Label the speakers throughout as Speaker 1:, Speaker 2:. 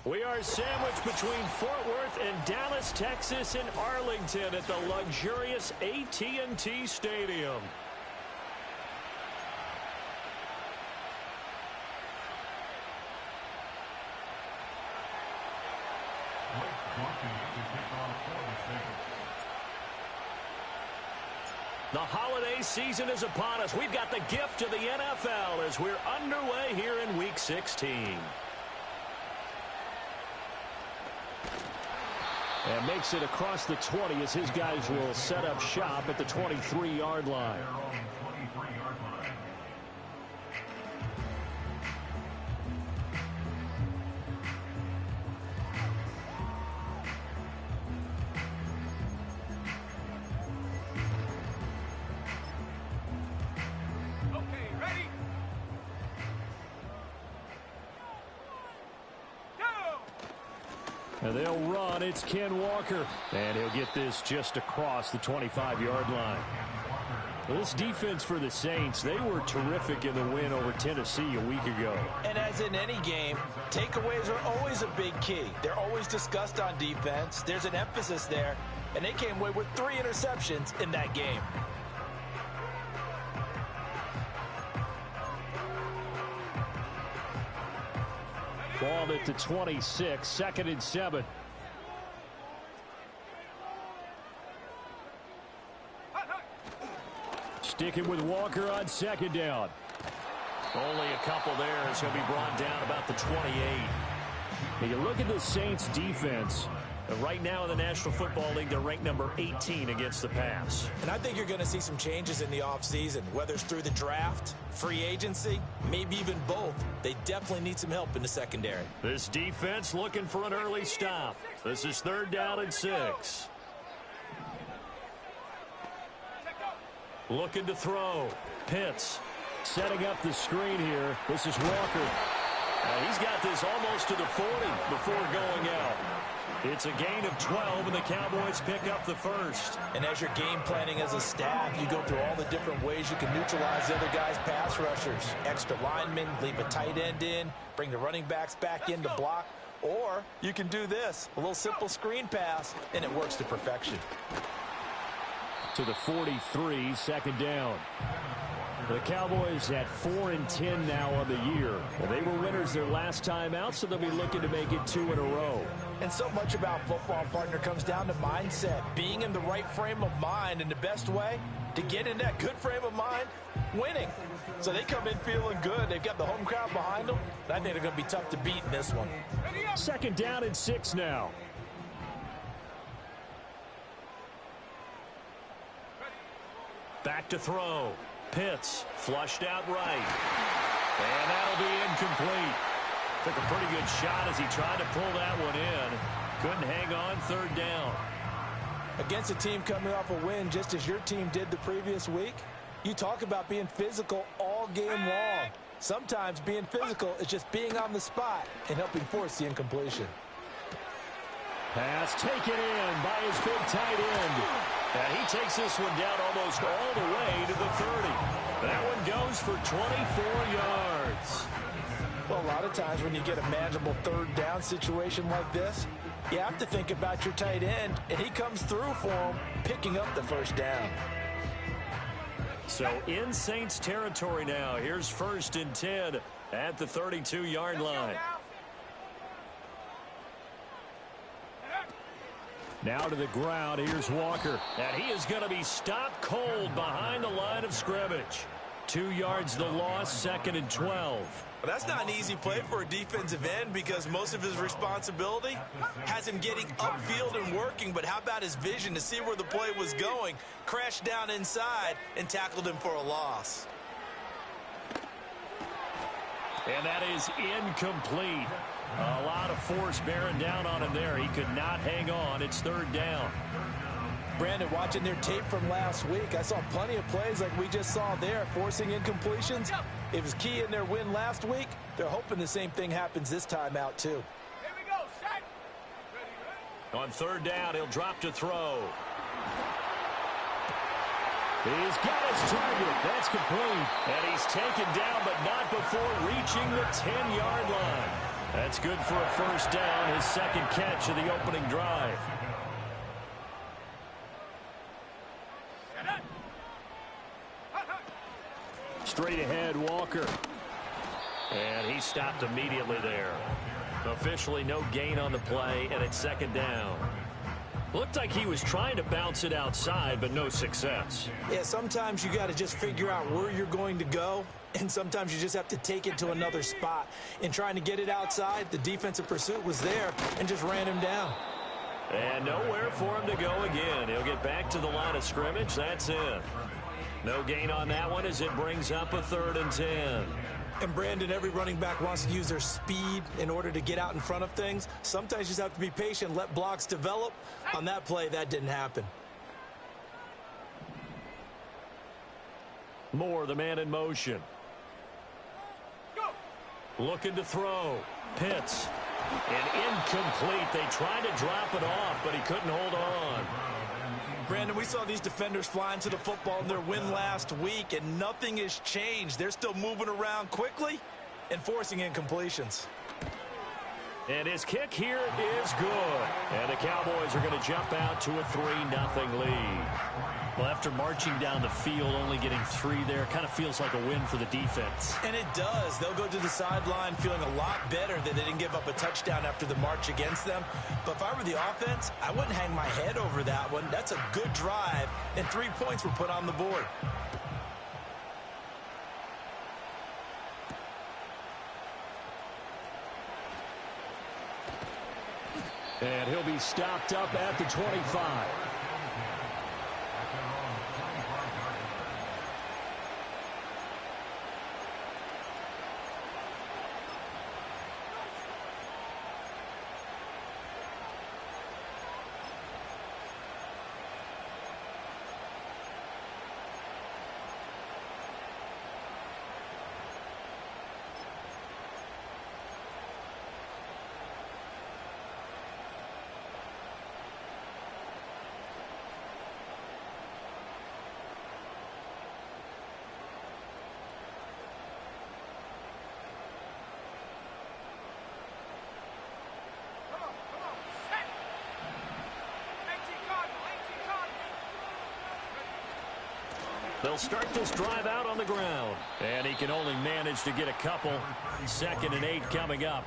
Speaker 1: We are sandwiched between Fort Worth and Dallas, Texas, and Arlington at the luxurious AT&T Stadium. The holiday season is upon us. We've got the gift of the NFL as we're underway here in Week 16. And makes it across the 20 as his guys will set up shop at the 23-yard line. And they'll run. It's Ken Walker. And he'll get this just across the 25-yard line. Well, this defense for the Saints, they were terrific in the win over Tennessee a week ago.
Speaker 2: And as in any game, takeaways are always a big key. They're always discussed on defense. There's an emphasis there. And they came away with 3 interceptions in that game.
Speaker 1: Ball at the 26, 2nd and 7. Sticking with Walker on 2nd down. Only a couple there as he'll be brought down about the 28. Now you look at the Saints defense. Right now in the National Football League, they're ranked number 18 against the pass.
Speaker 2: And I think you're going to see some changes in the offseason, whether it's through the draft, free agency, maybe even both. They definitely need some help in the secondary.
Speaker 1: This defense looking for an early stop. This is 3rd down and 6. Looking to throw. Pitts setting up the screen here. This is Walker. He's got this almost to the 40 before going out. It's a gain of 12, and the Cowboys pick up the first.
Speaker 2: And as you're game planning as a staff, you go through all the different ways you can neutralize the other guy's pass rushers. Extra linemen, leave a tight end in, bring the running backs back in to block. Or you can do this, a little simple screen pass, and it works to perfection.
Speaker 1: To the 43, 2nd down. The Cowboys at 4-10 now on the year. Well, they were winners their last time out, so they'll be looking to make it 2 in a row.
Speaker 2: And so much about football, partner, comes down to mindset. Being in the right frame of mind, and the best way to get in that good frame of mind, winning. So they come in feeling good. They've got the home crowd behind them. I think they're going to be tough to beat in this one.
Speaker 1: 2nd down and 6 now. Back to throw. Pitts flushed out right. And that'll be incomplete. Took a pretty good shot as he tried to pull that one in. Couldn't hang on 3rd down.
Speaker 2: Against a team coming off a win just as your team did the previous week, you talk about being physical all game long. Sometimes being physical is just being on the spot and helping force the incompletion.
Speaker 1: Pass taken in by his big tight end. And he takes this one down almost all the way to the 30. That one goes for 24 yards.
Speaker 2: Well, a lot of times when you get a manageable 3rd down situation like this, you have to think about your tight end, and he comes through for him, picking up the 1st down.
Speaker 1: So in Saints territory now. Here's 1st and 10 at the 32-yard line. Now to the ground. Here's Walker. And he is going to be stopped cold behind the line of scrimmage. 2 yards the loss, 2nd and 12.
Speaker 2: Well, that's not an easy play for a defensive end because most of his responsibility has him getting upfield and working. But how about his vision to see where the play was going? Crashed down inside and tackled him for a loss.
Speaker 1: And that is incomplete. A lot of force bearing down on him there. He could not hang on. It's 3rd down.
Speaker 2: Brandon, watching their tape from last week, I saw plenty of plays like we just saw there, forcing incompletions. It was key in their win last week. They're hoping the same thing happens this time out, too.
Speaker 3: Here we go, set.
Speaker 1: On 3rd down, he'll drop to throw. He's got his target. That's complete. And he's taken down, but not before reaching the 10-yard line. That's good for a first down, his second catch of the opening drive. Straight ahead, Walker. And he stopped immediately there. Officially no gain on the play, and it's second down. Looked like he was trying to bounce it outside, but no success.
Speaker 2: Yeah, sometimes you got to just figure out where you're going to go, and sometimes you just have to take it to another spot. In trying to get it outside, the defensive pursuit was there and just ran him down.
Speaker 1: And nowhere for him to go again. He'll get back to the line of scrimmage. That's it. No gain on that one as it brings up a 3rd and 10.
Speaker 2: And, Brandon, every running back wants to use their speed in order to get out in front of things. Sometimes you just have to be patient, let blocks develop. On that play, that didn't happen.
Speaker 1: Moore, the man in motion. Looking to throw. Pitts. And incomplete. They tried to drop it off, but he couldn't hold on.
Speaker 2: Brandon, we saw these defenders flying to the football in their win last week, and nothing has changed. They're still moving around quickly and forcing incompletions.
Speaker 1: And his kick here is good. And the Cowboys are going to jump out to a 3-0 lead. Well, after marching down the field, only getting 3 there, kind of feels like a win for the defense.
Speaker 2: And it does. They'll go to the sideline feeling a lot better that they didn't give up a touchdown after the march against them. But if I were the offense, I wouldn't hang my head over that one. That's a good drive, and 3 points were put on the board.
Speaker 1: And he'll be stopped up at the 25. They'll start this drive out on the ground. And he can only manage to get a couple. 2nd and 8 coming up.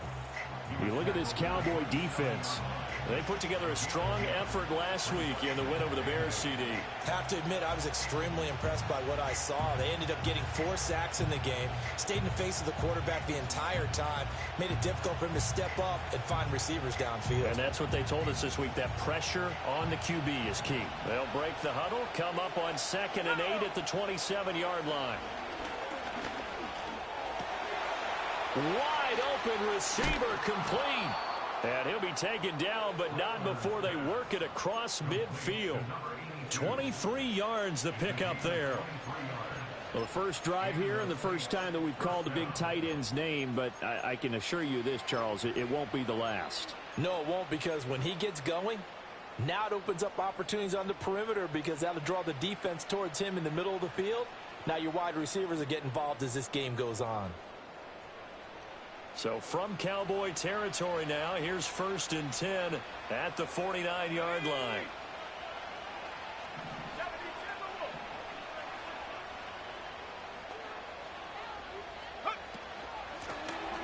Speaker 1: You look at this Cowboy defense. They put together a strong effort last week in the win over the Bears, CD.
Speaker 2: Have to admit, I was extremely impressed by what I saw. They ended up getting 4 sacks in the game, stayed in the face of the quarterback the entire time, made it difficult for him to step up and find receivers downfield.
Speaker 1: And that's what they told us this week, that pressure on the QB is key. They'll break the huddle, come up on 2nd and 8 at the 27-yard line. Wide open receiver complete. And he'll be taken down, but not before they work it across midfield. 23 yards the pickup there. Well, the first drive here and the first time that we've called the big tight end's name, but I can assure you this, Charles, it won't be the last.
Speaker 2: No, it won't, because when he gets going, now it opens up opportunities on the perimeter because that'll draw the defense towards him in the middle of the field. Now your wide receivers will get involved as this game goes on.
Speaker 1: So from Cowboy territory now, here's 1st and 10 at the 49-yard line.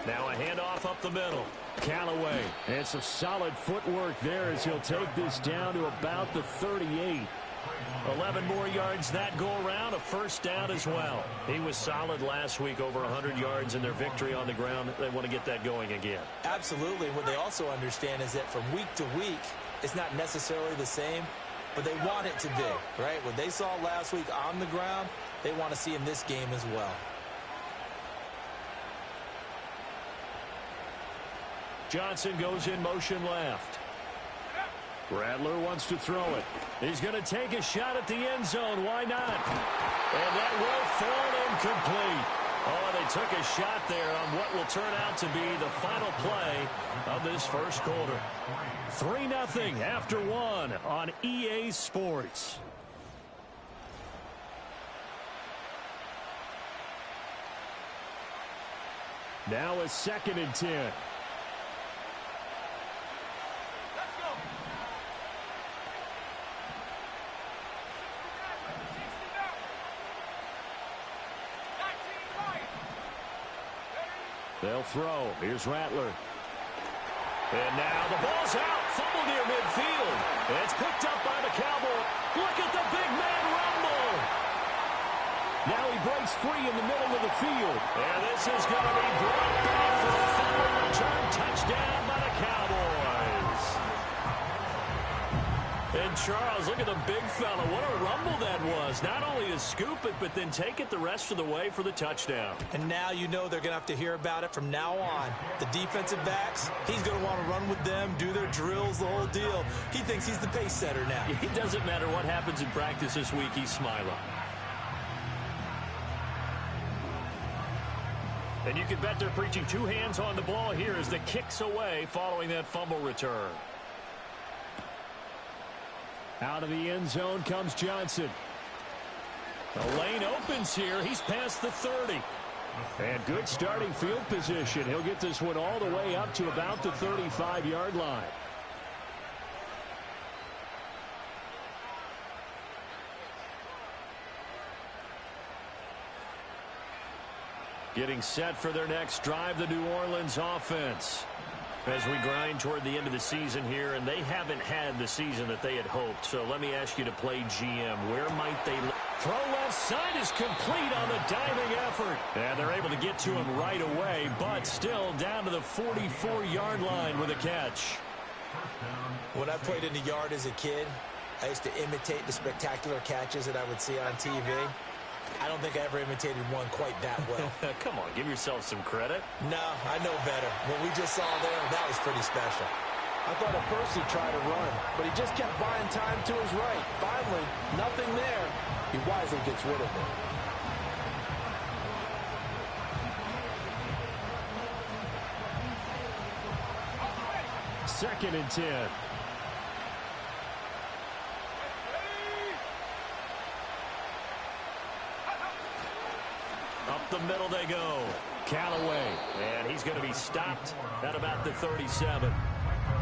Speaker 1: Now a handoff up the middle. Callaway. And some solid footwork there as he'll take this down to about the 38. 11 more yards that go around, a first down as well. He was solid last week, over 100 yards in their victory on the ground. They want to get that going again.
Speaker 2: Absolutely. What they also understand is that from week to week, it's not necessarily the same, but they want it to be, right? What they saw last week on the ground, they want to see in this game as well.
Speaker 1: Johnson goes in motion left. Rattler wants to throw it. He's going to take a shot at the end zone. Why not? And that will fall incomplete. Oh, they took a shot there on what will turn out to be the final play of this first quarter. 3-0 after 1 on EA Sports. Now a 2nd and 10. They'll throw. Here's Rattler. And now the ball's out. Fumble near midfield. It's picked up by the Cowboy. Look at the big man rumble. Now he breaks free in the middle of the field. And this is going to be brought back for a fumble return touchdown by the Cowboys. And Charles, look at the big fella. What a rumble that was. Not only to scoop it, but then take it the rest of the way for the touchdown.
Speaker 2: And now you know they're going to have to hear about it from now on. The defensive backs, he's going to want to run with them, do their drills, the whole deal. He thinks he's the pace setter now.
Speaker 1: It doesn't matter what happens in practice this week. He's smiling. And you can bet they're preaching two hands on the ball here as the kick's away following that fumble return. Out of the end zone comes Johnson. The lane opens here. He's past the 30. And good starting field position. He'll get this one all the way up to about the 35-yard line. Getting set for their next drive, the New Orleans offense. As we grind toward the end of the season here, and they haven't had the season that they had hoped. So let me ask you to play GM. Where might they look? Throw left side is complete on the diving effort. And they're able to get to him right away, but still down to the 44-yard line with a catch.
Speaker 2: When I played in the yard as a kid, I used to imitate the spectacular catches that I would see on TV. I don't think I ever imitated one quite that well.
Speaker 1: Come on, give yourself some credit.
Speaker 2: No, I know better. What we just saw there, that was pretty special.
Speaker 3: I thought at first he'd try to run, but he just kept buying time to his right. Finally, nothing there. He wisely gets rid of it.
Speaker 1: Second and 10. Up the middle they go. Callaway. And he's going to be stopped at about the 37.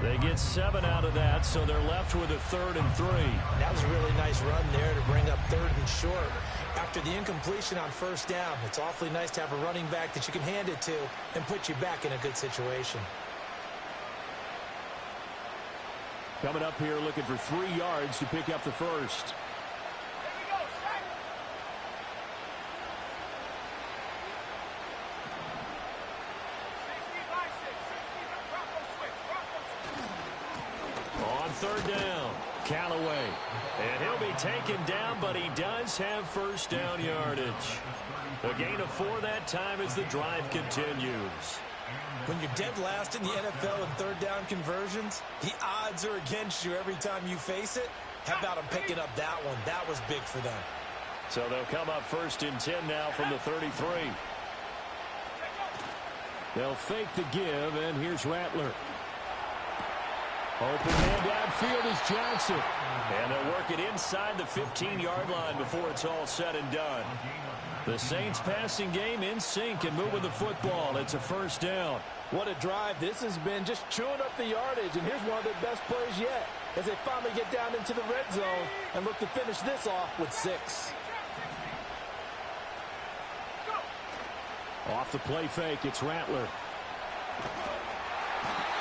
Speaker 1: They get 7 out of that, so they're left with a 3rd and 3.
Speaker 2: That was a really nice run there to bring up 3rd and short. After the incompletion on 1st down, it's awfully nice to have a running back that you can hand it to and put you back in a good situation.
Speaker 1: Coming up here looking for 3 yards to pick up the first. On 3rd down, Callaway. And he'll be taken down, but he does have 1st down yardage. A gain of 4 that time as the drive continues.
Speaker 2: When you're dead last in the NFL in 3rd down conversions, the odds are against you every time you face it. How about them picking up that one? That was big for them.
Speaker 1: So they'll come up 1st and 10 now from the 33. They'll fake the give, and here's Rattler. Open man downfield is Johnson. And they'll work it inside the 15-yard line before it's all said and done. The Saints passing game in sync and moving the football. It's a 1st down.
Speaker 3: What a drive this has been, just chewing up the yardage. And here's one of their best plays yet as they finally get down into the red zone and look to finish this off with 6.
Speaker 1: Off the play fake, it's Rattler.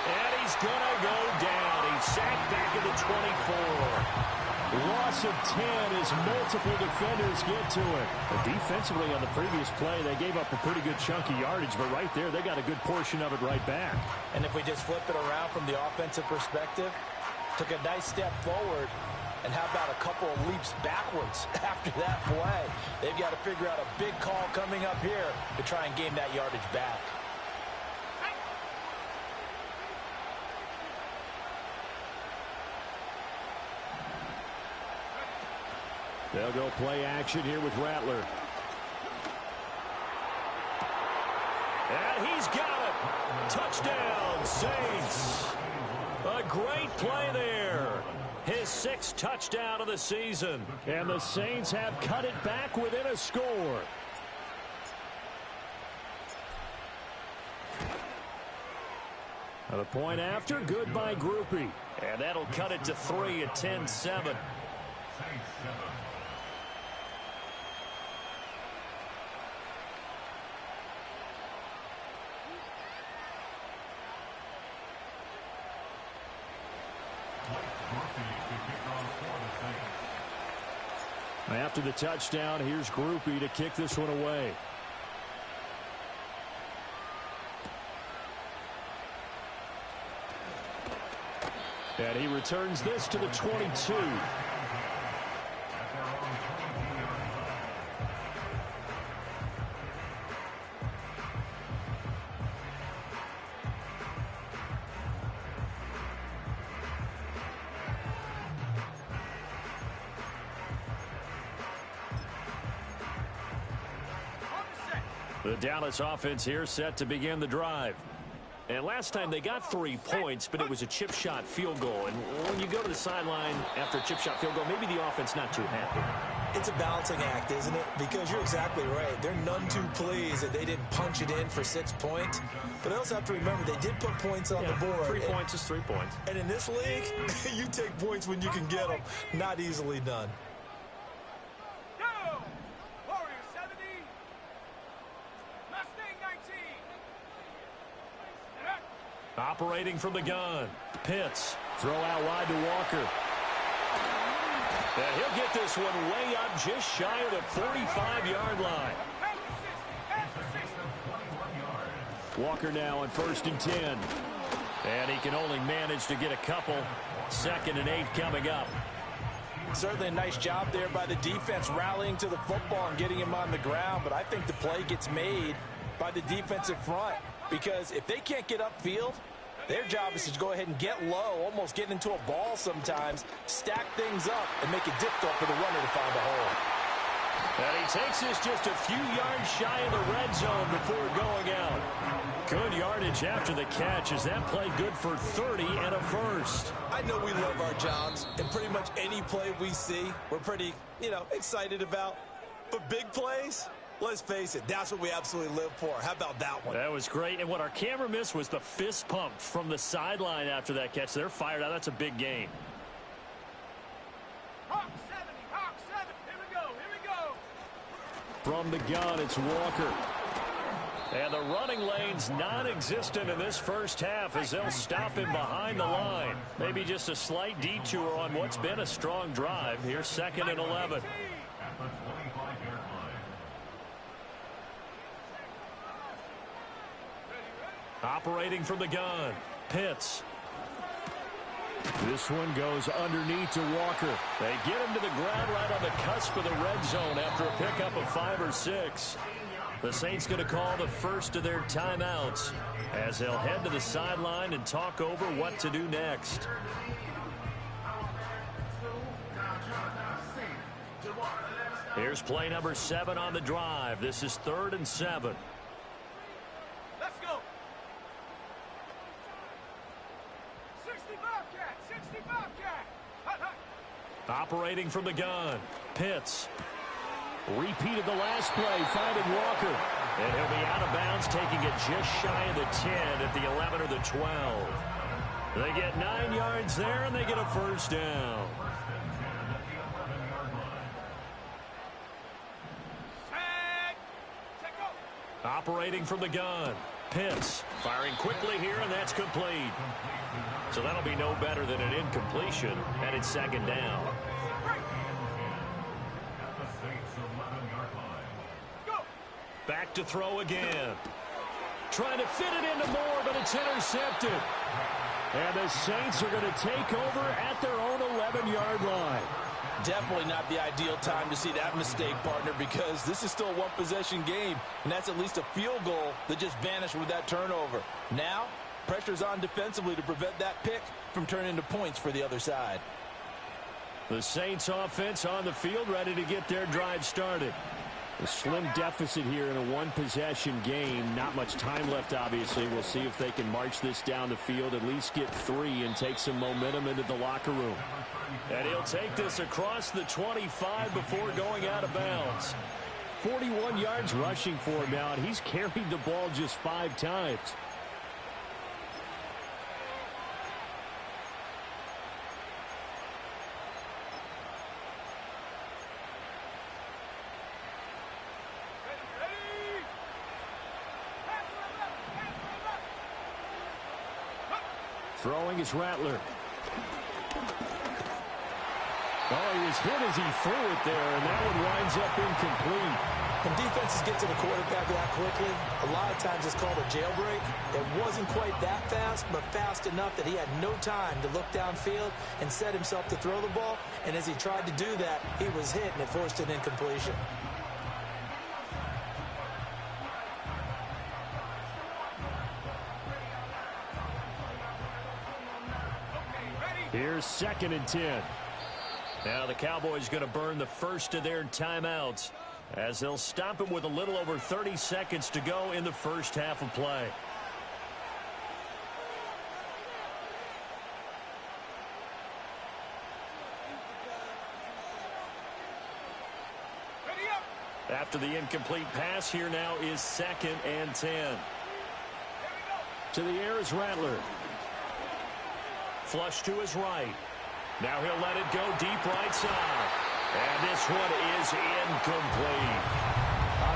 Speaker 1: And he's going to go down. He's sacked back at the 24. Loss of 10 as multiple defenders get to it. But defensively on the previous play, they gave up a pretty good chunk of yardage, but right there, they got a good portion of it right back.
Speaker 2: And if we just flip it around from the offensive perspective, took a nice step forward, and how about a couple of leaps backwards after that play? They've got to figure out a big call coming up here to try and gain that yardage back.
Speaker 1: They'll go play action here with Rattler. And he's got it. Touchdown, Saints. A great play there. His 6th touchdown of the season. And the Saints have cut it back within a score. The point after, good by Groupie. And that'll cut it to 3 at 10-7. after the touchdown. Here's Groupie to kick this one away. And he returns this to the 22. The Dallas offense here set to begin the drive. And last time they got 3 points, but it was a chip shot field goal. And when you go to the sideline after a chip shot field goal, maybe the offense not too happy.
Speaker 2: It's a balancing act, isn't it? Because you're exactly right. They're none too pleased that they didn't punch it in for 6 points. But they also have to remember they did put points on the board.
Speaker 1: 3 points is 3 points.
Speaker 2: And in this league, you take points when you can get them. Not easily done.
Speaker 1: Operating from the gun. Pitts. Throw out wide to Walker. And he'll get this one way up just shy of the 45-yard line. Walker now on 1st and 10. And he can only manage to get a couple. 2nd and 8 coming up.
Speaker 3: Certainly a nice job there by the defense rallying to the football and getting him on the ground. But I think the play gets made by the defensive front. Because if they can't get upfield, their job is to go ahead and get low, almost get into a ball sometimes, stack things up, and make it difficult for the runner to find a hole.
Speaker 1: And he takes this just a few yards shy of the red zone before going out. Good yardage after the catch as that play good for 30 and a first.
Speaker 2: I know we love our jobs, and pretty much any play we see, we're pretty, excited about. But big plays, let's face it, that's what we absolutely live for. How about that one?
Speaker 1: That was great. And what our camera missed was the fist pump from the sideline after that catch. They're fired out. That's a big game.
Speaker 4: Hawk 70, here we go.
Speaker 1: From the gun, it's Walker. And the running lane's non-existent in this first half as they'll stop him behind the line. Maybe just a slight detour on what's been a strong drive. Here's 2nd and 11. Operating from the gun. Pitts. This one goes underneath to Walker. They get him to the ground right on the cusp of the red zone after a pickup of 5 or 6. The Saints going to call the first of their timeouts as they'll head to the sideline and talk over what to do next. Here's play number 7 on the drive. This is 3rd and 7.
Speaker 4: Let's go. 60 Bobcat. Hot.
Speaker 1: Operating from the gun. Pitts. Repeated the last play, finding Walker. And he'll be out of bounds, taking it just shy of the 10 at the 11 or the 12. They get 9 yards there, and they get a first down. Operating from the gun. Pitts firing quickly here, and that's complete. So that'll be no better than an incompletion, and it's 2nd down. Back to throw again. Trying to fit it into Moore, but it's intercepted. And the Saints are going to take over at their own 11-yard line.
Speaker 3: Definitely not the ideal time to see that mistake, partner, because this is still a one-possession game, and that's at least a field goal that just vanished with that turnover. Now, pressure's on defensively to prevent that pick from turning into points for the other side.
Speaker 1: The Saints offense on the field, ready to get their drive started. A slim deficit here in a one-possession game. Not much time left, obviously. We'll see if they can march this down the field, at least get 3 and take some momentum into the locker room. And he'll take this across the 25 before going out of bounds. 41 yards rushing for him now, and he's carried the ball just 5 times. Throwing is Rattler. Oh, he was hit as he threw it there, and that one winds up incomplete.
Speaker 2: When defenses get to the quarterback that quickly, a lot of times it's called a jailbreak. It wasn't quite that fast, but fast enough that he had no time to look downfield and set himself to throw the ball. And as he tried to do that, he was hit, and it forced an incompletion.
Speaker 1: Here's 2nd and 10. Now the Cowboys going to burn the first of their timeouts as they'll stop it with a little over 30 seconds to go in the first half of play. After the incomplete pass, here now is 2nd and 10. To the air is Rattler. Flush to his right. Now he'll let it go deep right side. And this one is incomplete.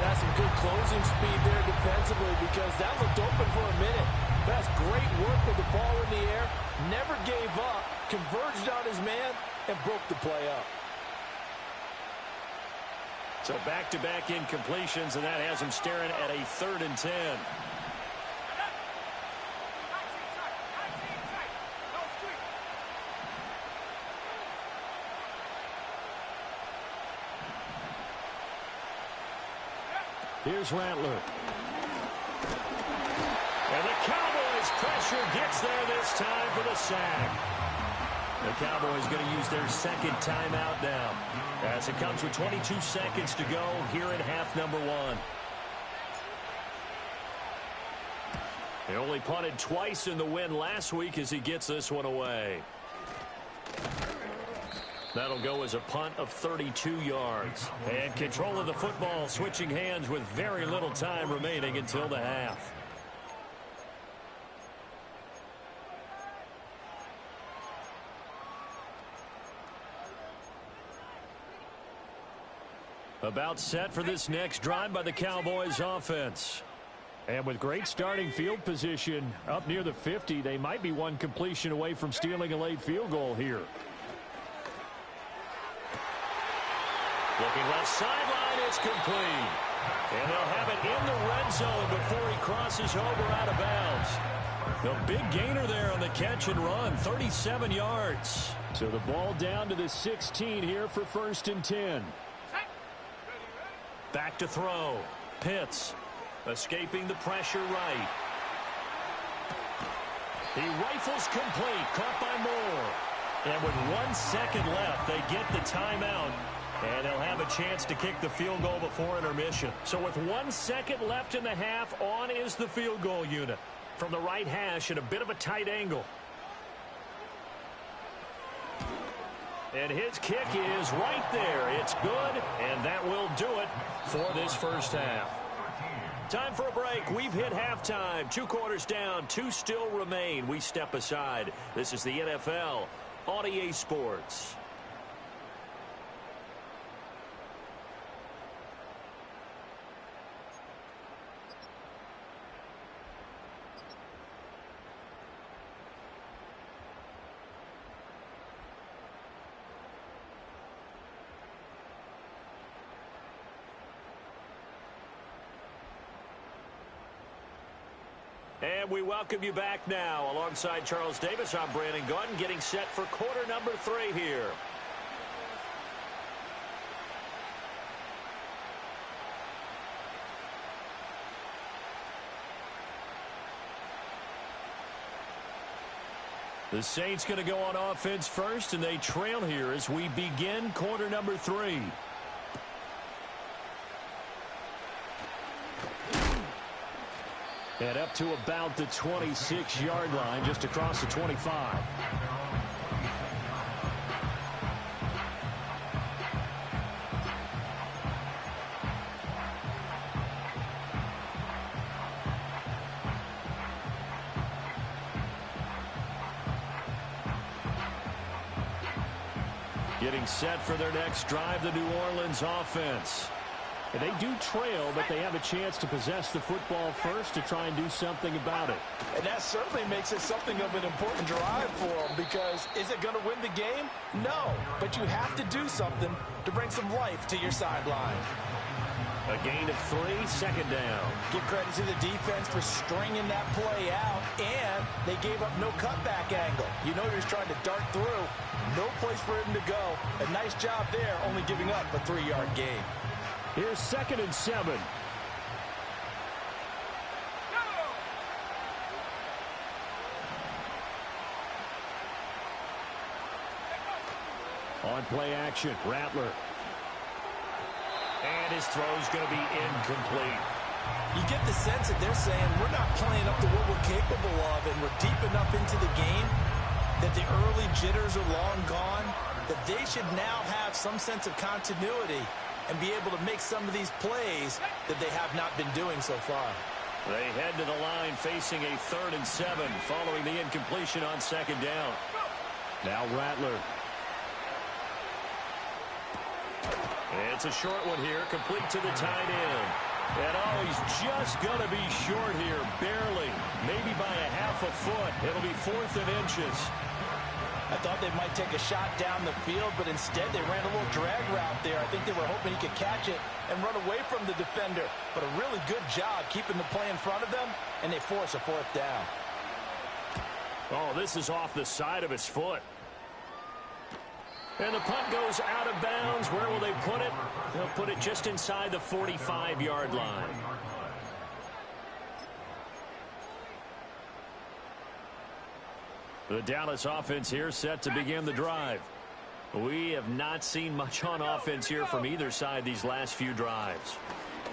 Speaker 3: That's some good closing speed there defensively because that looked open for a minute. That's great work with the ball in the air. Never gave up. Converged on his man and broke the play up.
Speaker 1: So back-to-back incompletions, and that has him staring at a 3rd and 10. Here's Rattler. And the Cowboys' pressure gets there this time for the sack. The Cowboys going to use their 2nd timeout now as it comes with 22 seconds to go here in half number 1. He only punted twice in the win last week as he gets this one away. That'll go as a punt of 32 yards. And control of the football switching hands with very little time remaining until the half. About set for this next drive by the Cowboys offense. And with great starting field position up near the 50, they might be one completion away from stealing a late field goal here. Looking left sideline, it's complete. And they'll have it in the red zone before he crosses over out of bounds. The big gainer there on the catch and run, 37 yards. So the ball down to the 16 here for 1st and 10. Back to throw. Pitts escaping the pressure right. He rifles complete, caught by Moore. And with 1 second left, they get the timeout. And they'll have a chance to kick the field goal before intermission. So with 1 second left in the half, on is the field goal unit. From the right hash at a bit of a tight angle. And his kick is right there. It's good, and that will do it for this first half. Time for a break. We've hit halftime. 2 quarters down, 2 still remain. We step aside. This is the NFL on EA Sports. And we welcome you back now. Alongside Charles Davis, I'm Brandon Gaudin, getting set for quarter number 3 here. The Saints going to go on offense first, and they trail here as we begin quarter number 3. And up to about the 26-yard line, just across the 25. Getting set for their next drive, the New Orleans offense. And they do trail, but they have a chance to possess the football first to try and do something about it.
Speaker 3: And that certainly makes it something of an important drive for them, because is it going to win the game? No, but you have to do something to bring some life to your sideline.
Speaker 1: A gain of 3, second down.
Speaker 3: Give credit to the defense for stringing that play out, and they gave up no cutback angle. You know, he was trying to dart through. No place for him to go. A nice job there, only giving up a 3-yard gain.
Speaker 1: Here's 2nd and 7. On play action, Rattler. And his throw's going to be incomplete.
Speaker 3: You get the sense that they're saying we're not playing up to what we're capable of, and we're deep enough into the game that the early jitters are long gone, that they should now have some sense of continuity and be able to make some of these plays that they have not been doing so far.
Speaker 1: They head to the line facing a 3rd and 7 following the incompletion on 2nd down. Now Rattler. It's a short one here, complete to the tight end. And he's just going to be short here, barely, maybe by a half a foot. It'll be 4th and inches.
Speaker 3: I thought they might take a shot down the field, but instead they ran a little drag route there. I think they were hoping he could catch it and run away from the defender. But a really good job keeping the play in front of them, and they force a 4th down.
Speaker 1: Oh, this is off the side of his foot. And the punt goes out of bounds. Where will they put it? They'll put it just inside the 45-yard line. The Dallas offense here set to begin the drive. We have not seen much on offense here from either side these last few drives.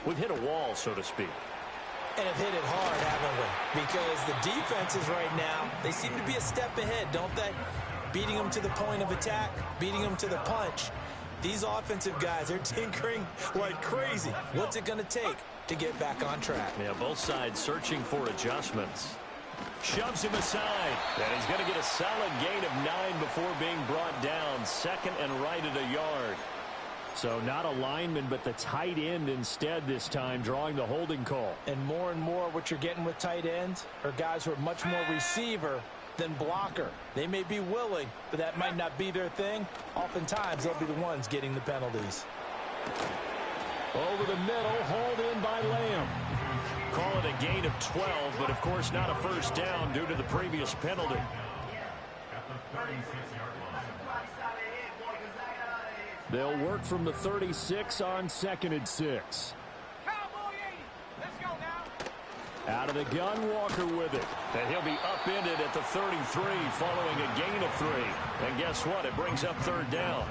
Speaker 1: We've hit a wall, so to speak.
Speaker 3: And have hit it hard, haven't we? Because the defenses right now, they seem to be a step ahead, don't they? Beating them to the point of attack, beating them to the punch. These offensive guys are tinkering like crazy. What's it going to take to get back on track?
Speaker 1: Yeah, both sides searching for adjustments. Shoves him aside. And he's going to get a solid gain of 9 before being brought down. 2nd and right at a yard. So not a lineman, but the tight end instead this time, drawing the holding call.
Speaker 3: And more what you're getting with tight ends are guys who are much more receiver than blocker. They may be willing, but that might not be their thing. Oftentimes, they'll be the ones getting the penalties.
Speaker 1: Over the middle, hauled in by Lamb. Call it a gain of 12, but of course not a first down due to the previous penalty. They'll work from the 36 on 2nd and 6. Out of the gun, Walker with it. And he'll be upended at the 33 following a gain of 3. And guess what? It brings up 3rd down.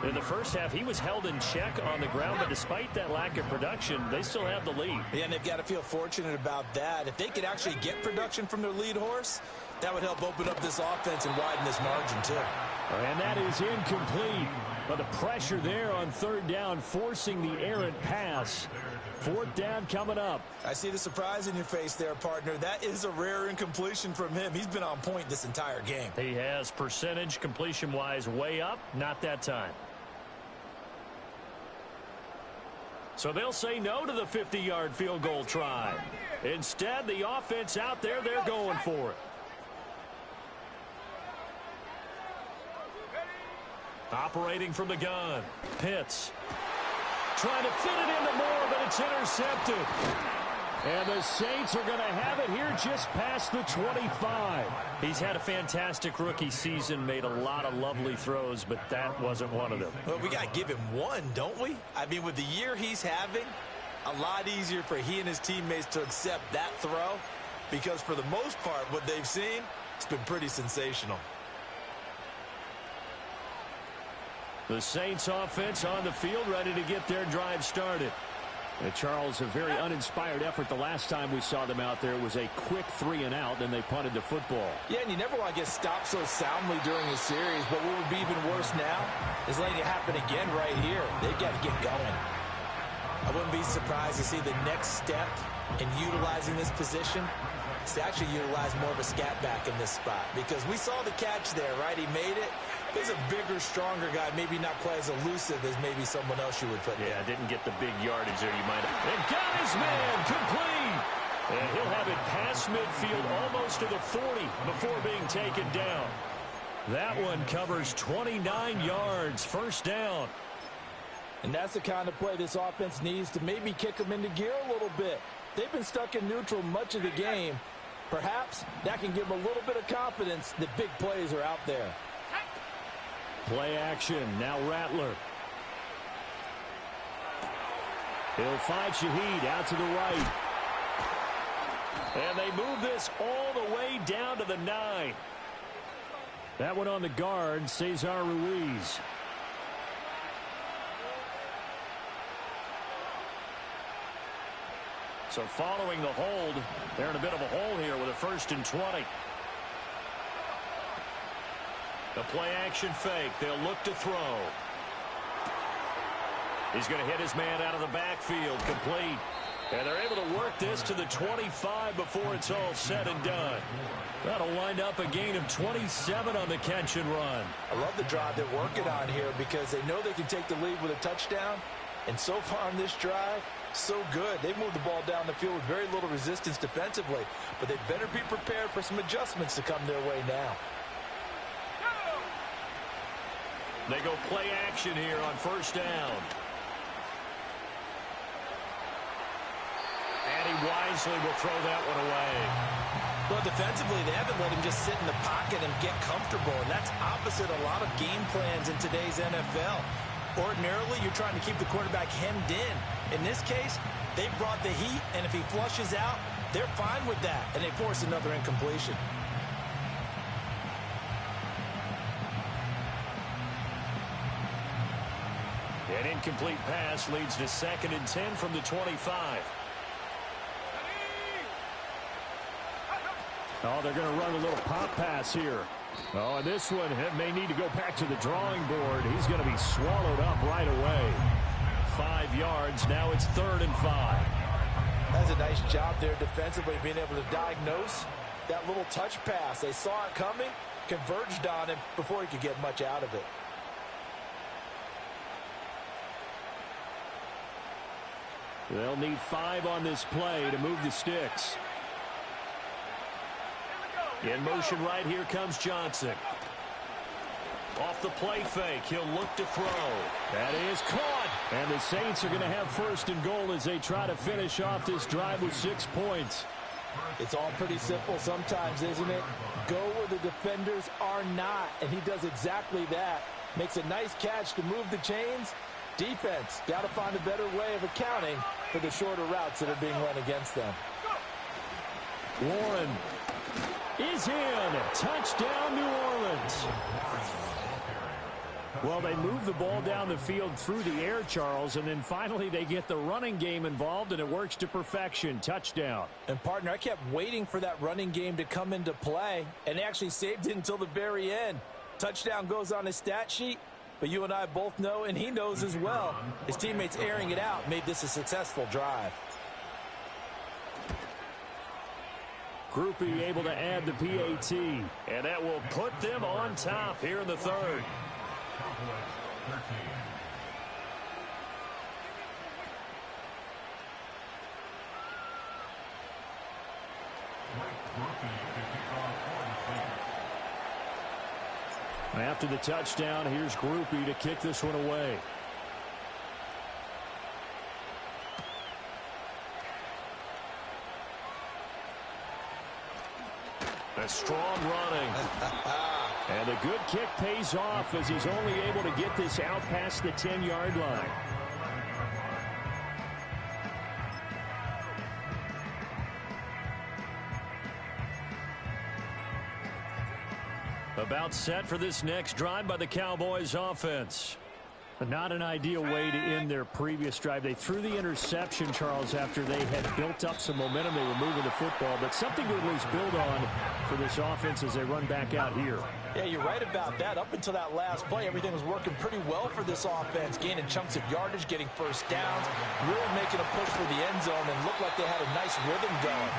Speaker 1: In the first half, he was held in check on the ground, but despite that lack of production, they still have the lead.
Speaker 3: Yeah, and they've got to feel fortunate about that. If they could actually get production from their lead horse, that would help open up this offense and widen this margin, too.
Speaker 1: And that is incomplete. But the pressure there on 3rd down, forcing the errant pass. 4th down coming up.
Speaker 3: I see the surprise in your face there, partner. That is a rare incompletion from him. He's been on point this entire game.
Speaker 1: He has percentage completion-wise way up. Not that time. So they'll say no to the 50-yard field goal try. Instead, the offense out there, they're going for it. Operating from the gun. Pitts. Trying to fit it into Moore, but it's intercepted. And the Saints are going to have it here just past the 25. He's had a fantastic rookie season, made a lot of lovely throws, but that wasn't one of them.
Speaker 3: Well, we got to give him one, don't we? I mean, with the year he's having, a lot easier for he and his teammates to accept that throw, because for the most part, what they've seen, it's been pretty sensational.
Speaker 1: The Saints offense on the field, ready to get their drive started. And Charles, a very uninspired effort the last time we saw them out there. It was a quick 3 and out, then they punted the football.
Speaker 3: Yeah, and you never want to get stopped so soundly during a series, but what would be even worse now is letting it happen again right here. They've got to get going. I wouldn't be surprised to see the next step in utilizing this position is to actually utilize more of a scat back in this spot, because we saw the catch there, right? He made it, He's a bigger, stronger guy, maybe not quite as elusive as maybe someone else you would put there.
Speaker 1: Yeah, didn't get the big yardage there, you might have. And got his man complete. And he'll have it past midfield almost to the 40 before being taken down. That one covers 29 yards, first down.
Speaker 3: And that's the kind of play this offense needs to maybe kick them into gear a little bit. They've been stuck in neutral much of the game. Perhaps that can give them a little bit of confidence that big plays are out there.
Speaker 1: Play action, now Rattler. He'll find Shaheed out to the right. And they move this all the way down to the 9. That one on the guard, Cesar Ruiz. So following the hold, they're in a bit of a hole here with a 1st and 20. The play action fake. They'll look to throw. He's going to hit his man out of the backfield, complete. And they're able to work this to the 25 before it's all said and done. That'll wind up a gain of 27 on the catch and run.
Speaker 3: I love the drive they're working on here because they know they can take the lead with a touchdown. And so far on this drive, so good. They moved the ball down the field with very little resistance defensively. But they better be prepared for some adjustments to come their way now.
Speaker 1: They go play action here on 1st down. And he wisely will throw that one away.
Speaker 3: Well, defensively, they haven't let him just sit in the pocket and get comfortable. And that's opposite a lot of game plans in today's NFL. Ordinarily, you're trying to keep the quarterback hemmed in. In this case, they brought the heat, and if he flushes out, they're fine with that. And they force another incompletion.
Speaker 1: An incomplete pass leads to 2nd and 10 from the 25. Oh, they're going to run a little pop pass here. Oh, and this one may need to go back to the drawing board. He's going to be swallowed up right away. 5 yards. Now it's 3rd and 5.
Speaker 3: That's a nice job there defensively, being able to diagnose that little touch pass. They saw it coming, converged on him before he could get much out of it.
Speaker 1: They'll need 5 on this play to move the sticks. In motion right here comes Johnson. Off the play fake, he'll look to throw. That is caught. And the Saints are going to have 1st and goal as they try to finish off this drive with 6 points.
Speaker 3: It's all pretty simple sometimes, isn't it? Go where the defenders are not, and he does exactly that. Makes a nice catch to move the chains. Defense, got to find a better way of accounting for the shorter routes that are being run against them.
Speaker 1: Warren is in. Touchdown, New Orleans. Well, they move the ball down the field through the air, Charles, and then finally they get the running game involved, and it works to perfection. Touchdown.
Speaker 3: And, partner, I kept waiting for that running game to come into play, and they actually saved it until the very end. Touchdown goes on his stat sheet, but you and I both know, and he knows as well, his teammates airing it out made this a successful drive.
Speaker 1: Groupie able to add the PAT, and that will put them on top here in the 3rd. After the touchdown, here's Groupie to kick this one away. A strong running. And a good kick pays off as he's only able to get this out past the 10-yard line. About set for this next drive by the Cowboys offense. Not an ideal way to end their previous drive. They threw the interception, Charles, after they had built up some momentum. They were moving the football, but something to at least build on for this offense as they run back out here.
Speaker 3: Yeah, you're right about that. Up until that last play, everything was working pretty well for this offense, gaining chunks of yardage, getting 1st downs, really making a push for the end zone, and looked like they had a nice rhythm going.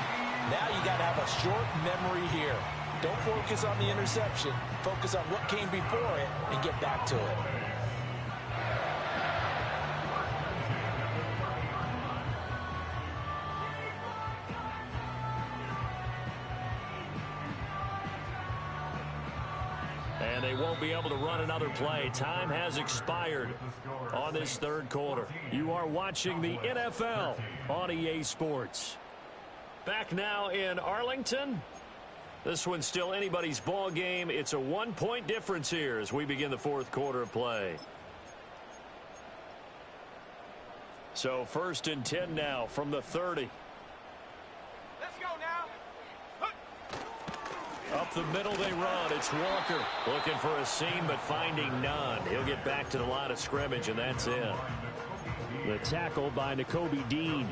Speaker 3: Now you got to have a short memory here.
Speaker 2: Don't focus on the interception. Focus on what came before it and get back to it.
Speaker 1: And they won't be able to run another play. Time has expired on this third quarter. You are watching the NFL on EA Sports. Back now in Arlington. This one's still anybody's ball game. It's a 1-point difference here as we begin the fourth quarter of play. So 1st and 10 now from the 30.
Speaker 4: Let's go now.
Speaker 1: Up the middle they run. It's Walker looking for a seam but finding none. He'll get back to the line of scrimmage, and that's it. The tackle by Nakobe Dean.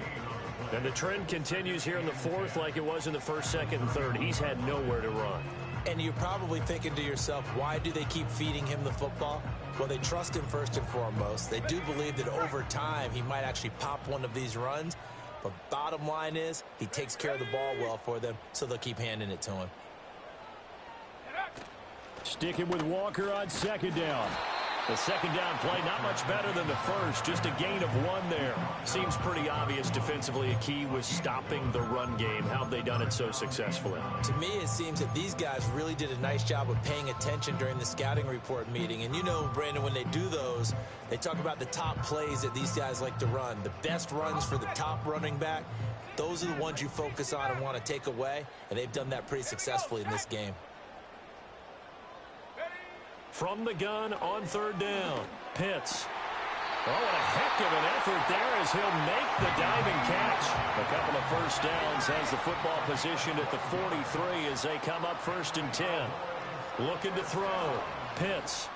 Speaker 1: And the trend continues here in the fourth like it was in the first, second, and third. He's had nowhere to run.
Speaker 2: And you're probably thinking to yourself, why do they keep feeding him the football? Well, they trust him first and foremost. They do believe that over time he might actually pop one of these runs. But bottom line is he takes care of the ball well for them, so they'll keep handing it to him.
Speaker 1: Sticking with Walker on 2nd down. The 2nd down play not much better than the first. Just a gain of 1 there. Seems pretty obvious defensively a key was stopping the run game. How have they done it so successfully?
Speaker 2: To me, it seems that these guys really did a nice job of paying attention during the scouting report meeting. And you know, Brandon, when they do those, they talk about the top plays that these guys like to run. The best runs for the top running back, those are the ones you focus on and want to take away. And they've done that pretty successfully in this game.
Speaker 1: From the gun on 3rd down. Pitts. Oh, what a heck of an effort there as he'll make the diving catch. A couple of first downs has the football positioned at the 43 as they come up 1st and 10. Looking to throw. Pitts.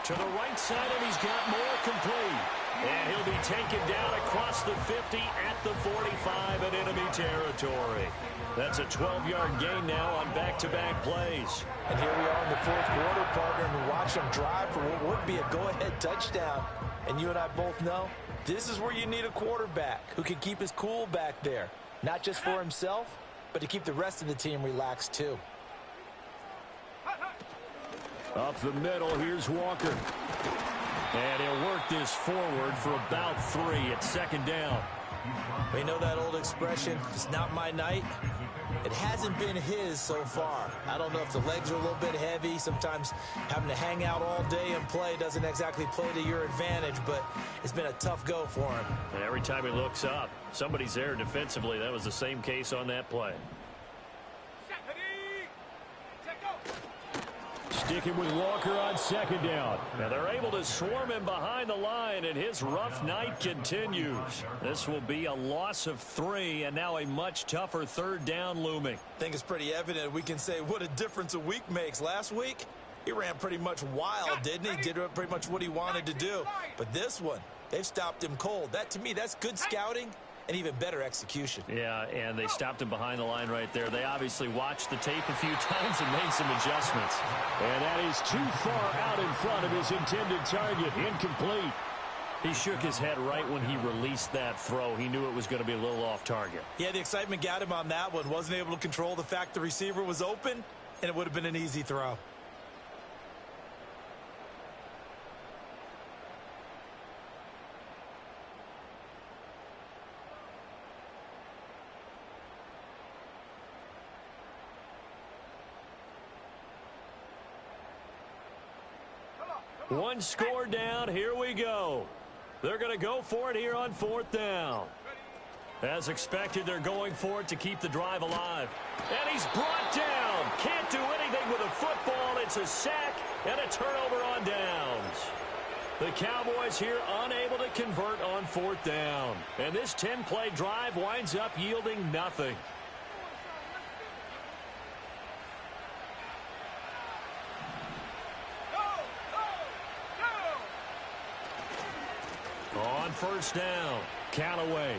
Speaker 1: To the right side, and he's got more complete. And he'll be taken down across the 50 at the 45 in enemy territory. That's a 12-yard gain now on back-to-back plays.
Speaker 2: And here we are in the fourth quarter, partner, and watch them drive for what would be a go-ahead touchdown. And you and I both know this is where you need a quarterback who can keep his cool back there. Not just for himself, but to keep the rest of the team relaxed too.
Speaker 1: Up the middle, here's Walker. And he'll work this forward for about 3 at 2nd down.
Speaker 2: We know that old expression, it's not my night. It hasn't been his so far. I don't know if the legs are a little bit heavy. Sometimes having to hang out all day and play doesn't exactly play to your advantage, but it's been a tough go for him.
Speaker 1: And every time he looks up, somebody's there defensively. That was the same case on that play. Sticking with Walker on 2nd down. Now they're able to swarm him behind the line, and his rough night continues. This will be a loss of 3, and now a much tougher 3rd down looming.
Speaker 2: I think it's pretty evident. We can say what a difference a week makes. Last week, he ran pretty much wild, didn't he? Did pretty much what he wanted to do. But this one, they've stopped him cold. That, to me, that's good scouting and even better execution.
Speaker 1: Yeah, and they stopped him behind the line right there. They obviously watched the tape a few times and made some adjustments. And that is too far out in front of his intended target. Incomplete. He shook his head right when he released that throw. He knew it was going to be a little off target.
Speaker 2: Yeah, the excitement got him on that one. Wasn't able to control the fact the receiver was open, and it would have been an easy throw.
Speaker 1: One score down. Here we go. They're going to go for it here on 4th down. As expected, they're going for it to keep the drive alive. And he's brought down. Can't do anything with a football. It's a sack and a turnover on downs. The Cowboys here unable to convert on 4th down. And this 10-play drive winds up yielding nothing. On 1st down, Callaway.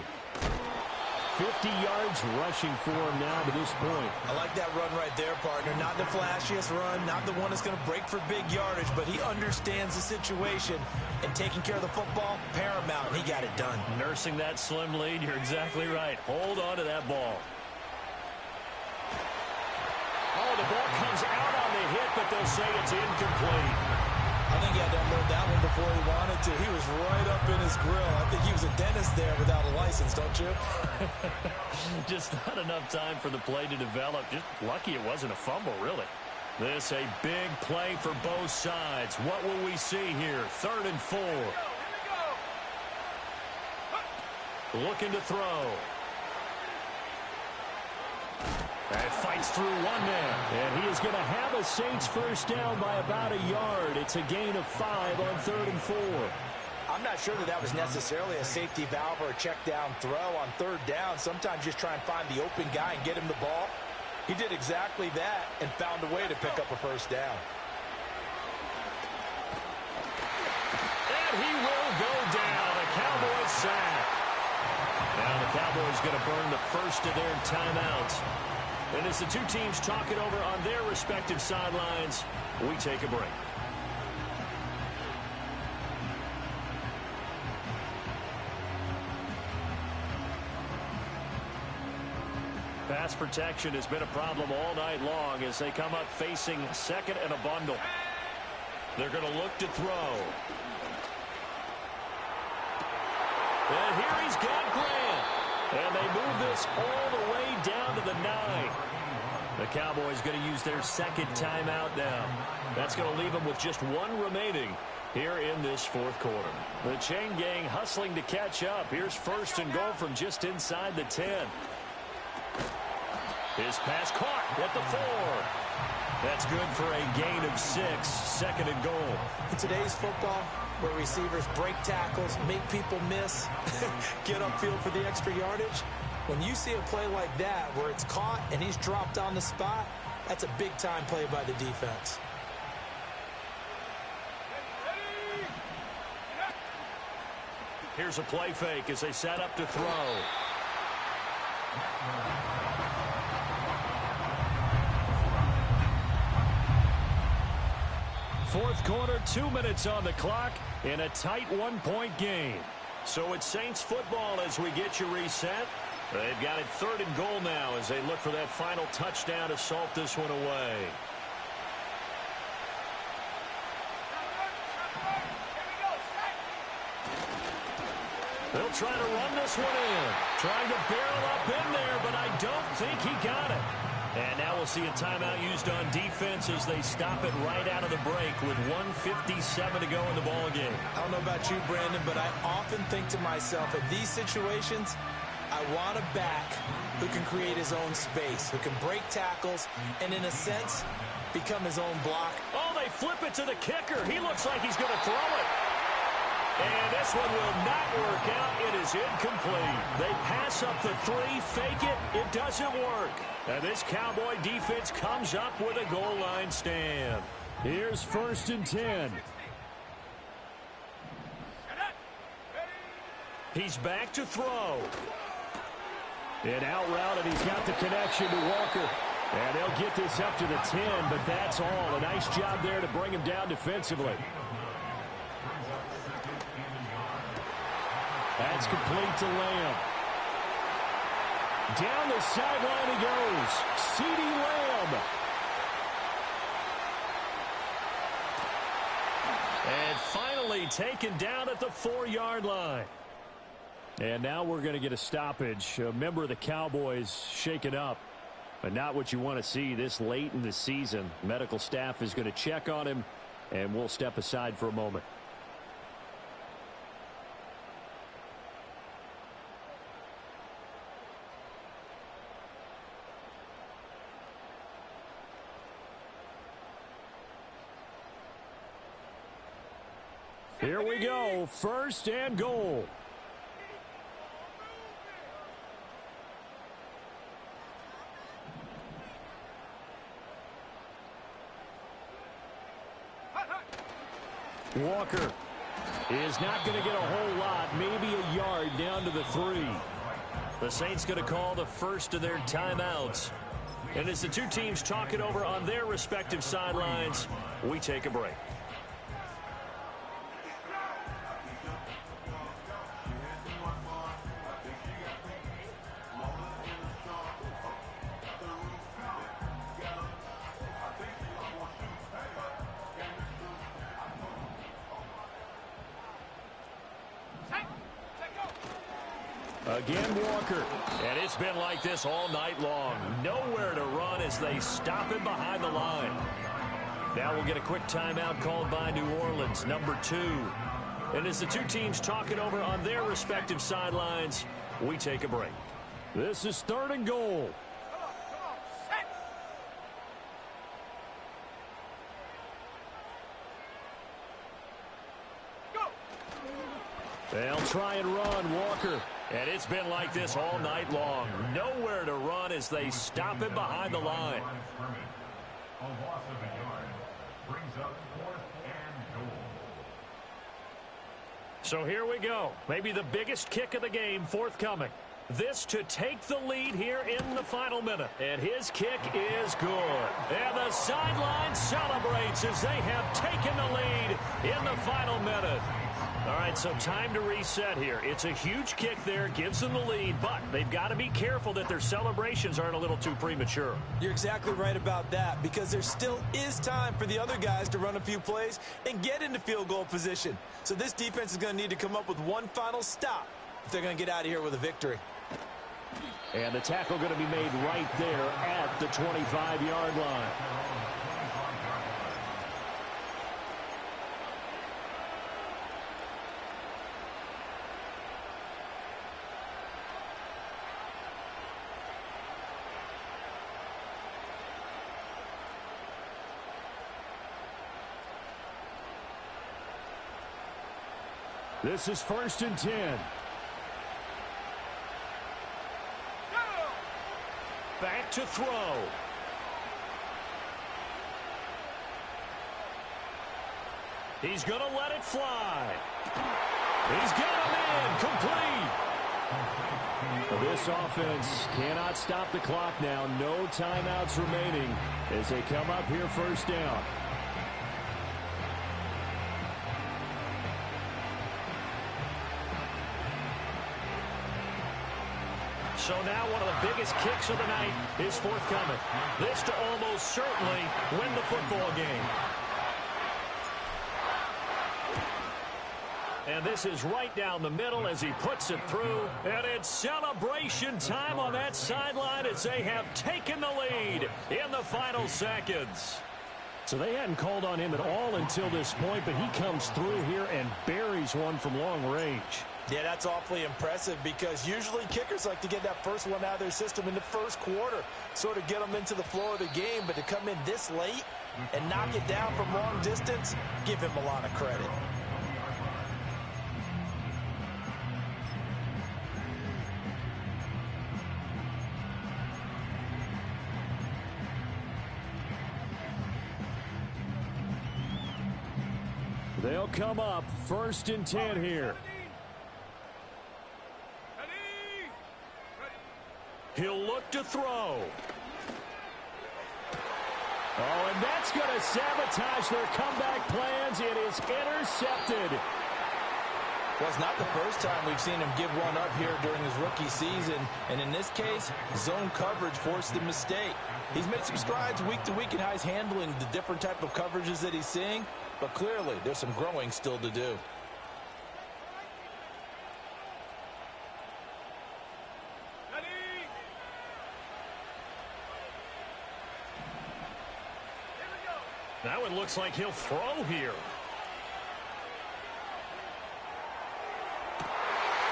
Speaker 1: 50 yards rushing for him now to this point.
Speaker 2: I like that run right there, partner. Not the flashiest run, not the one that's going to break for big yardage, but he understands the situation, and taking care of the football, paramount, and he got it done.
Speaker 1: Nursing that slim lead, you're exactly right. Hold on to that ball. the ball comes out on the hit, but they'll say it's incomplete.
Speaker 3: I think he had to unload that one before he wanted to. He was right up in his grill. I think he was a dentist there without a license, don't you?
Speaker 1: Just not enough time for the play to develop. Just lucky it wasn't a fumble, really. This a big play for both sides. What will we see here? 3rd and 4. Looking to throw. And fights through one man. And he is going to have a Saints first down by about a yard. It's a gain of 5 on 3rd and 4.
Speaker 2: I'm not sure that was necessarily a safety valve or a check down throw on 3rd down. Sometimes just try and find the open guy and get him the ball. He did exactly that and found a way to pick up a first down.
Speaker 1: And he will go down. A Cowboys sack. Now the Cowboys going to burn the first of their timeouts. And as the two teams talk it over on their respective sidelines, we take a break. Pass protection has been a problem all night long as they come up facing 2nd and a bundle. They're going to look to throw. And here he's got Grant. And they move this all the way down to the 9. The Cowboys going to use their 2nd timeout now. That's going to leave them with just 1 remaining here in this 4th quarter. The chain gang hustling to catch up. Here's 1st and goal from just inside the 10. His pass caught at the 4. That's good for a gain of 6. 2nd and goal.
Speaker 3: In today's football, where receivers break tackles, make people miss, get upfield for the extra yardage, when you see a play like that where it's caught and he's dropped on the spot, that's a big-time play by the defense.
Speaker 1: Here's a play fake as they set up to throw. Fourth quarter, 2 minutes on the clock in a tight 1-point game. So it's Saints football as we get you reset. They've got it 3rd and goal now as they look for that final touchdown to salt this one away. They'll try to run this one in. Trying to barrel up in there, but I don't think he got it. And now we'll see a timeout used on defense as they stop it right out of the break with 1:57 to go in the ballgame.
Speaker 3: I don't know about you, Brandon, but I often think to myself, in these situations, I want a back who can create his own space, who can break tackles, and in a sense, become his own block.
Speaker 1: Oh, they flip it to the kicker. He looks like he's going to throw it. And this one will not work out. It is incomplete. They pass up the 3, fake it. It doesn't work. And this Cowboy defense comes up with a goal line stand. Here's 1st and 10. He's back to throw. And out route, and he's got the connection to Walker. And they'll get this up to the 10, but that's all. A nice job there to bring him down defensively. That's complete to Lamb. Down the sideline he goes. CeeDee Lamb. And finally taken down at the 4-yard line. And now we're going to get a stoppage. A member of the Cowboys shaken up. But not what you want to see this late in the season. Medical staff is going to check on him, and we'll step aside for a moment. Here we go. 1st and goal. Walker is not going to get a whole lot, maybe a yard down to the 3. The Saints going to call the first of their timeouts. And as the two teams talk it over on their respective sidelines, we take a break. Again, Walker. And it's been like this all night long. Nowhere to run as they stop him behind the line. Now we'll get a quick timeout called by New Orleans, number 2. And as the two teams talk it over on their respective sidelines, we take a break. This is 3rd and goal. They'll try and run, Walker. And it's been like this all night long. Nowhere to run as they stop him behind the line. So here we go. Maybe the biggest kick of the game forthcoming. This to take the lead here in the final minute. And his kick is good. And the sideline celebrates as they have taken the lead in the final minute. All right, so time to reset here. It's a huge kick there, gives them the lead, but they've got to be careful that their celebrations aren't a little too premature.
Speaker 2: You're exactly right about that, because there still is time for the other guys to run a few plays and get into field goal position. So this defense is going to need to come up with one final stop if they're going to get out of here with a victory.
Speaker 1: And the tackle going to be made right there at the 25-yard line. This is 1st and 10. Back to throw. He's going to let it fly. He's got him in. Complete. This offense cannot stop the clock now. No timeouts remaining as they come up here 1st down. So now one of the biggest kicks of the night is forthcoming. This to almost certainly win the football game. And this is right down the middle as he puts it through. And it's celebration time on that sideline as they have taken the lead in the final seconds. So they hadn't called on him at all until this point, but he comes through here and buries one from long range.
Speaker 2: Yeah, that's awfully impressive, because usually kickers like to get that first one out of their system in the first quarter, sort of get them into the flow of the game. But to come in this late and knock it down from long distance, give him a lot of credit.
Speaker 1: They'll come up 1st and 10 here. He'll look to throw. Oh, and that's going to sabotage their comeback plans. It is intercepted.
Speaker 2: Well, it's not the first time we've seen him give one up here during his rookie season. And in this case, zone coverage forced the mistake. He's made some strides week to week in how he's handling the different type of coverages that he's seeing. But clearly, there's some growing still to do.
Speaker 1: Now it looks like he'll throw here.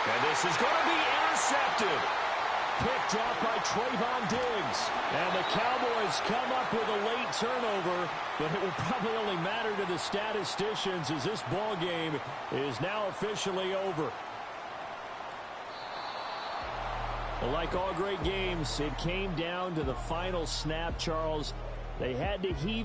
Speaker 1: And this is going to be intercepted. Pick dropped by Trayvon Diggs. And the Cowboys come up with a late turnover, but it will probably only matter to the statisticians as this ball game is now officially over. Well, like all great games, it came down to the final snap, Charles. They had to heave